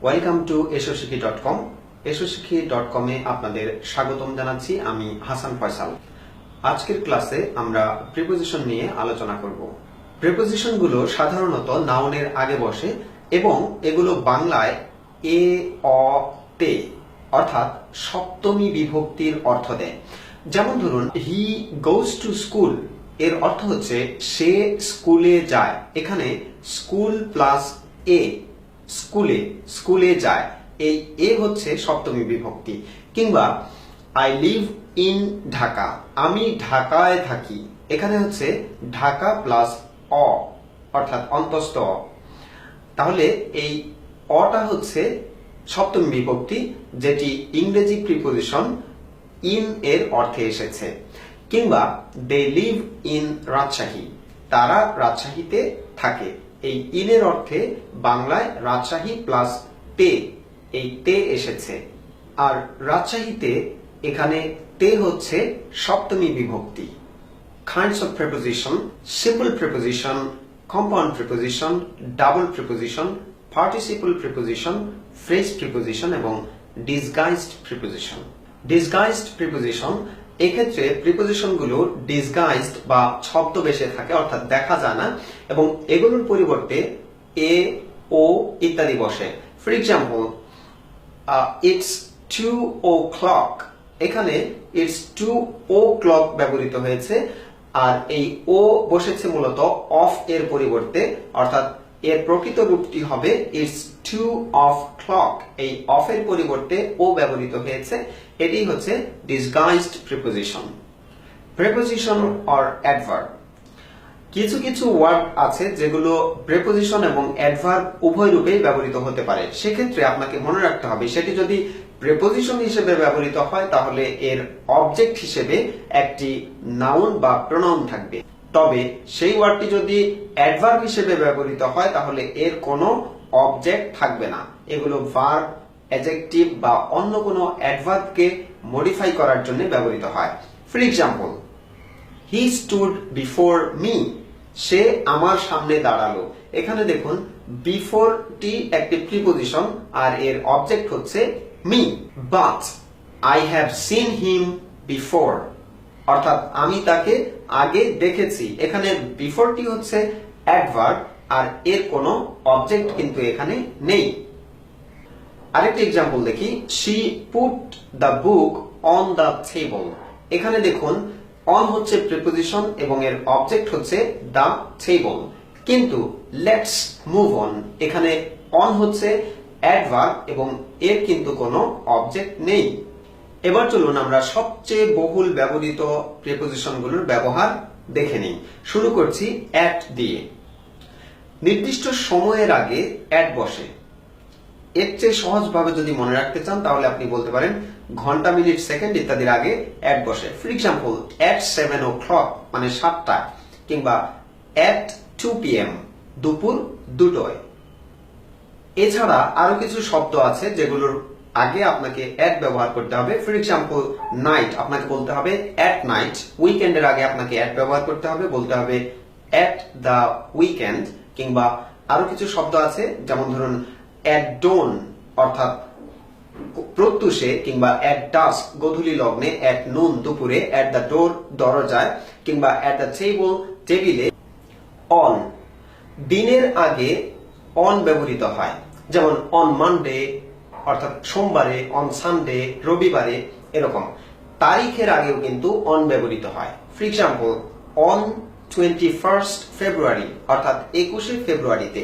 Welcome to এসোশিকি.com। এসোশিকি.com এ আপনাদের স্বাগতম জানাচ্ছি। আমি হাসান ফয়সাল। আজকের ক্লাসে আমরা প্রিপোজিশন নিয়ে আলোচনা করব। প্রিপোজিশনগুলো সাধারণত নাউনের আগে বসে এবং এগুলো বাংলায় এ অ তে অর্থাৎ সপ্তমী বিভক্তির অর্থ দেয়। যেমন ধরুন, হি গোজ টু স্কুল এর অর্থ হচ্ছে সে স্কুলে যায়। এখানে স্কুল প্লাস এ, স্কুলে যায়, এই এ হচ্ছে সপ্তমী বিভক্তি। কিংবা আই লিভ ইন ঢাকা, আমি ঢাকায় থাকি। এখানে হচ্ছে ঢাকা প্লাস অ অর্থাৎ অন্তস্থ অ। তাহলে এই অটা হচ্ছে সপ্তমী বিভক্তি, যেটি ইংরেজি প্রিপোজিশন ইন এর অর্থে এসেছে। কিংবা দে লিভ ইন রাজশাহী, তারা রাজশাহীতে থাকে। এই ইনের অর্থে বাংলায় রাজশাহী প্লাস তে, এই তে এসেছে। আর রাজশাহীতে এখানে তে হচ্ছে সপ্তমী বিভক্তি। Kinds of preposition: simple preposition, compound preposition, double preposition, participle preposition, phrase preposition এবং disguised preposition. Disguised preposition, এক্ষেত্রে প্রিপোজিশনগুলো ডিসগাইজড বা ছদ্মবেশে থাকে, অর্থাৎ দেখা যায় না, এবং এগুলোর পরিবর্তে এ, ও ইত্যাদি বসে। ফর এক্সাম্পল, ইটস 2:00, এখানে ইটস 2:00 ব্যবহৃত হয়েছে, আর এই ও বসেছে মূলত অফ এর পরিবর্তে, অর্থাৎ এর প্রকৃত রূপটি হবে ইটস 2:00। এই অফ এর পরিবর্তে ও ব্যবহৃত হয়েছে, এটি হচ্ছে disguised preposition. Preposition or adverb, কিছু কিছু ওয়ার্ড আছে যেগুলো প্রিপোজিশন এবং অ্যাডভার্ব উভয় রূপেই ব্যবহৃত হতে পারে। সেক্ষেত্রে আপনাকে মনে রাখতে হবে, সেটি যদি প্রিপোজিশন হিসেবে ব্যবহৃত হয় তাহলে এর অবজেক্ট হিসেবে একটি নাউন বা প্রোনাউন থাকবে। তবে সেই ওয়ার্ডটি যদি অ্যাডভার্ব হিসেবে ব্যবহৃত হয় তাহলে এর কোনো অবজেক্ট থাকবে না। এগুলো ভার্ব, অ্যাডজেক্টিভ বা অন্য কোনো অ্যাডভার্বকে মডিফাই করার জন্য ব্যবহৃত হয়। For example, he stood before me, সে আমার সামনে দাঁড়ালো। এখানে দেখুন, বিফোর টি একটি প্রিপোজিশন আর এর অবজেক্ট হচ্ছে me. But I have seen him before, অর্থাৎ আমি তাকে আগে দেখেছি। এখানে বিফোরটি হচ্ছে অ্যাডভার্ব আর এর কোনো অবজেক্ট কিন্তু এখানে নেই। আরেকটি এক্সাম্পল দেখি, she put the book on the table. এখানে দেখুন, অন হচ্ছে প্রিপোজিশন এবং এর অবজেক্ট হচ্ছে দ্য টেবল। কিন্তু লেটস মুভ অন, এখানে অন হচ্ছে অ্যাডভার্ব এবং এর কিন্তু কোনো অবজেক্ট নেই। এবার চলুন আমরা সবচেয়ে বহুল ব্যবহৃত প্রিপোজিশনগুলোর ব্যবহার দেখে নিই। শুরু করছি অ্যাট দিয়ে। নির্দিষ্ট সময়ের আগে অ্যাট বসে। এর চেয়ে সহজভাবে যদি মনে রাখতে চান তাহলে আপনি বলতে পারেন ঘন্টা, মিনিট, সেকেন্ড ইত্যাদির আগে অ্যাট বসে। ফর এক্সাম্পল, অ্যাট 7:00 মানে 7টা, কিংবা অ্যাট 2 PM দুপুর 2টোয়। এছাড়া আরো কিছু শব্দ আছে যেগুলোর আগে আপনাকে অ্যাট ব্যবহার করতে হবে। ফর এক্সাম্পল, নাইট, আপনাকে বলতে হবে অ্যাট নাইট। উইকেন্ডের আগে আপনাকে অ্যাট ব্যবহার করতে হবে, বলতে হবে অ্যাট দ্য উইকেন্ড। কিংবা আরো কিছু শব্দ আছে, যেমন ধরুন অ্যাট ডোন অর্থাৎ প্রত্যুষে, কিংবা অ্যাট ডাস্ক গোধূলি লগ্নে, অ্যাট নুন দুপুরে, অ্যাট দ্য ডোর দরজায়, কিংবা অ্যাট দ্য টেবল টেবিলে। অন, দিনের আগে অন ব্যবহৃত হয়, যেমন অন মানডে অর্থাৎ সোমবারে, অন সানডে রবিবারে, এরকম। তারিখের আগেও কিন্তু অন ব্যবহৃত হয়। ফর এক্সাম্পল, অন 21 ফেব্রুয়ারি অর্থাৎ 21শে ফেব্রুয়ারিতে।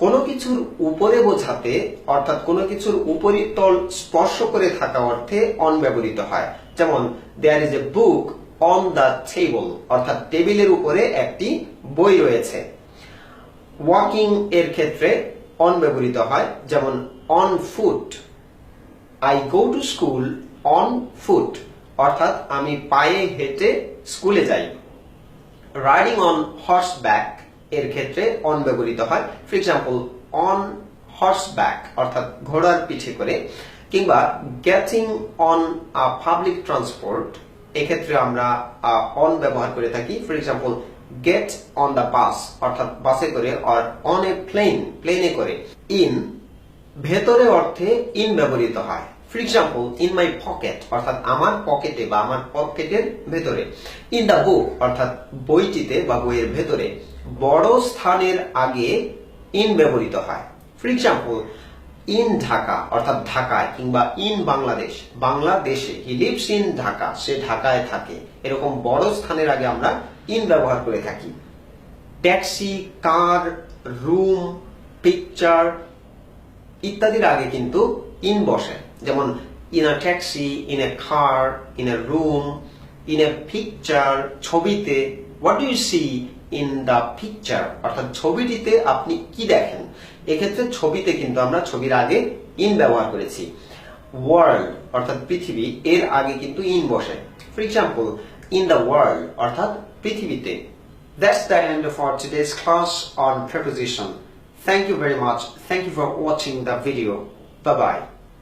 কোনো কিছুর উপরে বোঝাতে অর্থাৎ কোনো কিছুর উপরিতল স্পর্শ করে থাকা অর্থে অন ব্যবহৃত হয়, যেমন there is a book on the table অর্থাৎ টেবিলের উপরে একটি বই রয়েছে। ওয়াকিং এর ক্ষেত্রে অন ব্যবহৃত হয়, যেমন on foot. I go to school on foot অর্থাৎ আমি পায়ে হেঁটে স্কুলে যাই। রাইডিং অন হর্স ব্যাক এর ক্ষেত্রে অন ব্যবহৃত হয়। For example, on horseback অর্থাৎ ঘোড়ার পিঠে করে। কিংবা getting on a public transport, এক্ষেত্রে আমরা অন ব্যবহার করে থাকি। For example, get on the bus অর্থাৎ বাসে করে, আর অন এ প্লেন প্লেনে করে। ইন ভেতরে অর্থে ইন ব্যবহৃত হয়। For example, in my pocket অর্থাৎ আমার পকেটে বা আমার পকেটের ভেতরে। ইন দ্য বুক অর্থাৎ বইটিতে বা বইয়ের ভেতরে। বড় স্থানের আগে ইন ব্যবহৃত হয়। ফর এক্সাম্পল, ইন ঢাকা অর্থাৎ ঢাকায়, কিংবা ইন বাংলাদেশ বাংলাদেশে। হি লিভস ইন ঢাকা, সে ঢাকায় থাকে। এরকম বড় স্থানের আগে আমরা ইন ব্যবহার করে থাকি। ট্যাক্সি, কার, রুম, পিকচার ইত্যাদির আগে কিন্তু ইন বসে। যেমন in a taxi, in a car, in a room, in a picture ছবিতে। What do you see in the picture অর্থাৎ ছবিটিতে আপনি কি দেখেন। এক্ষেত্রে ছবিতে কিন্তু আমরা ছবির আগে ইন ব্যবহার করেছি। ওয়ার্ল্ড অর্থাৎ পৃথিবী, এর আগে কিন্তু ইন বসে। For example, in the world অর্থাৎ পৃথিবীতে। That's the end of our today's class on preposition. Thank you very much. Thank you for watching the video. Bye-bye.